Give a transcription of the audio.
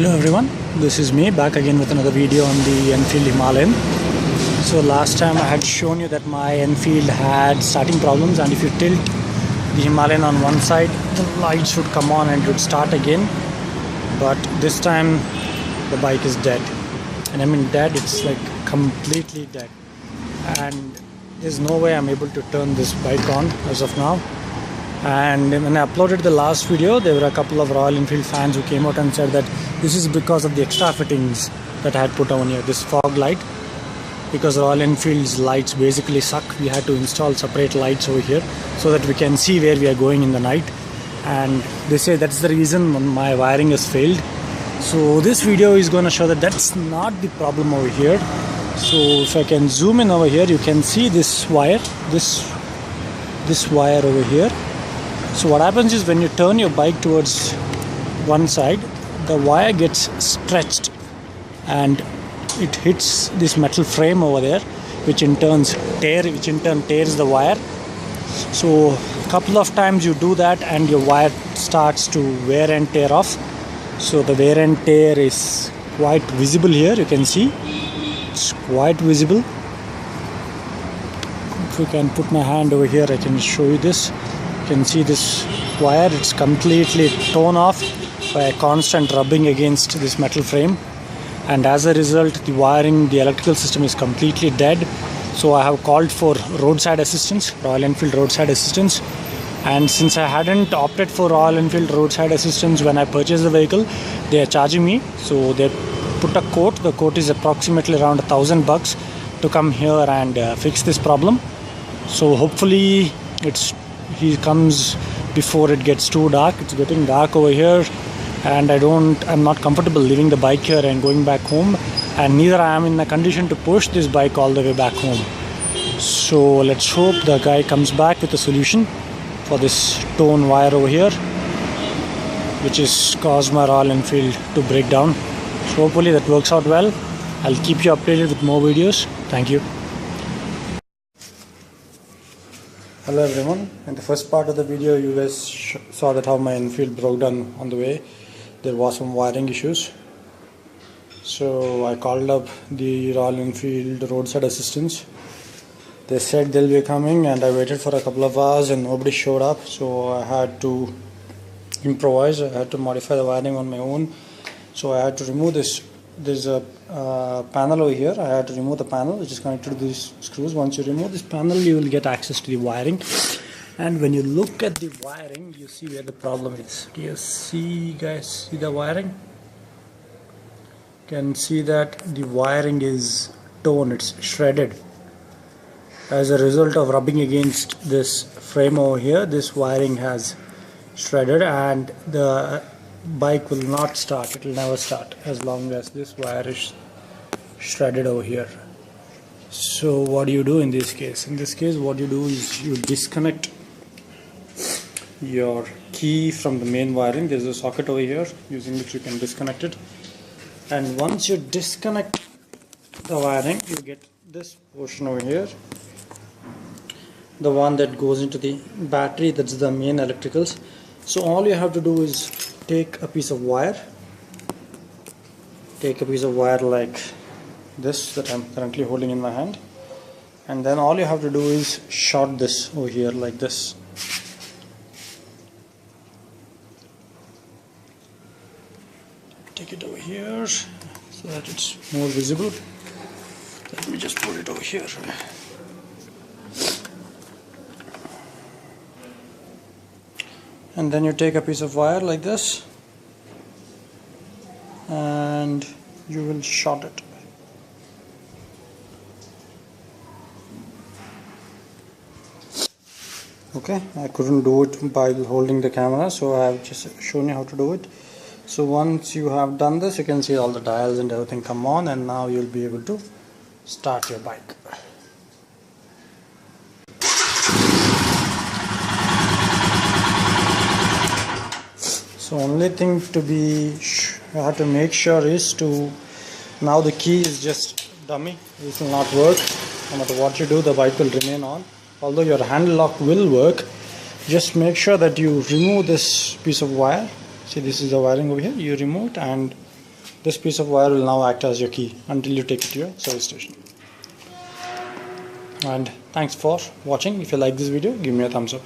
Hello everyone, this is me back again with another video on the Enfield Himalayan. So last time I had shown you that my Enfield had starting problems, and if you tilt the Himalayan on one side, the lights would come on and it would start again. But this time the bike is dead, and I mean dead, it's like completely dead, and there's no way I'm able to turn this bike on as of now. And when I uploaded the last video, there were a couple of Royal Enfield fans who came out and said that this is because of the extra fittings that I had put on here, this fog light. Because Royal Enfield's lights basically suck, we had to install separate lights over here so that we can see where we are going in the night. And they say that's the reason my wiring has failed. So this video is going to show that that's not the problem over here. So if I can zoom in over here, you can see this wire, this wire over here. So what happens is when you turn your bike towards one side, the wire gets stretched and it hits this metal frame over there, which in turn tears the wire. So a couple of times you do that and your wire starts to wear and tear off. So the wear and tear is quite visible here, you can see it's quite visible. If you can put my hand over here, I can show you this. You can see this wire, it's completely torn off by a constant rubbing against this metal frame, and as a result the electrical system is completely dead. So I have called for roadside assistance, Royal Enfield roadside assistance, and since I hadn't opted for Royal Enfield roadside assistance when I purchased the vehicle, they are charging me. So they put a quote, the quote is approximately around $1,000 to come here and fix this problem. So hopefully he comes before it gets too dark. It's getting dark over here, and I'm not comfortable leaving the bike here and going back home, and neither I am in a condition to push this bike all the way back home. So let's hope the guy comes back with a solution for this torn wire over here, which has caused my Royal Enfield to break down. So hopefully that works out well. I'll keep you updated with more videos. Thank you. Hello everyone. In the first part of the video, you guys saw that how my Enfield broke down on the way. There was some wiring issues. So I called up the Royal Enfield roadside assistance. They said they'll be coming, and I waited for a couple of hours and nobody showed up. So I had to improvise. I had to modify the wiring on my own. So I had to remove this. There's a panel over here. I had to remove the panel which is connected to these screws. Once you remove this panel, you will get access to the wiring, and when you look at the wiring, you see where the problem is. Do you see, guys, see the wiring? You can see that the wiring is torn, it's shredded. As a result of rubbing against this frame over here, this wiring has shredded, and the bike will not start. It will never start as long as this wire is shredded over here. So what do you do in this case? In this case, what you do is you disconnect your key from the main wiring. There's a socket over here using which you can disconnect it, and once you disconnect the wiring, you get this portion over here, the one that goes into the battery. That's the main electricals. So all you have to do is take a piece of wire like this that I'm currently holding in my hand, and then all you have to do is short this over here like this. Take it over here so that it's more visible. Let me just put it over here. And then you take a piece of wire like this and you will short it. Okay, I couldn't do it by holding the camera, so I have just shown you how to do it. So once you have done this, you can see all the dials and everything come on, and now you'll be able to start your bike. So only thing I have to make sure is now the key is just dummy. This will not work. No matter what you do, the bike will remain on. Although your handle lock will work, just make sure that you remove this piece of wire. See, this is the wiring over here. You remove it and This piece of wire will now act as your key until you take it to your service station. And thanks for watching. If you like this video, give me a thumbs up.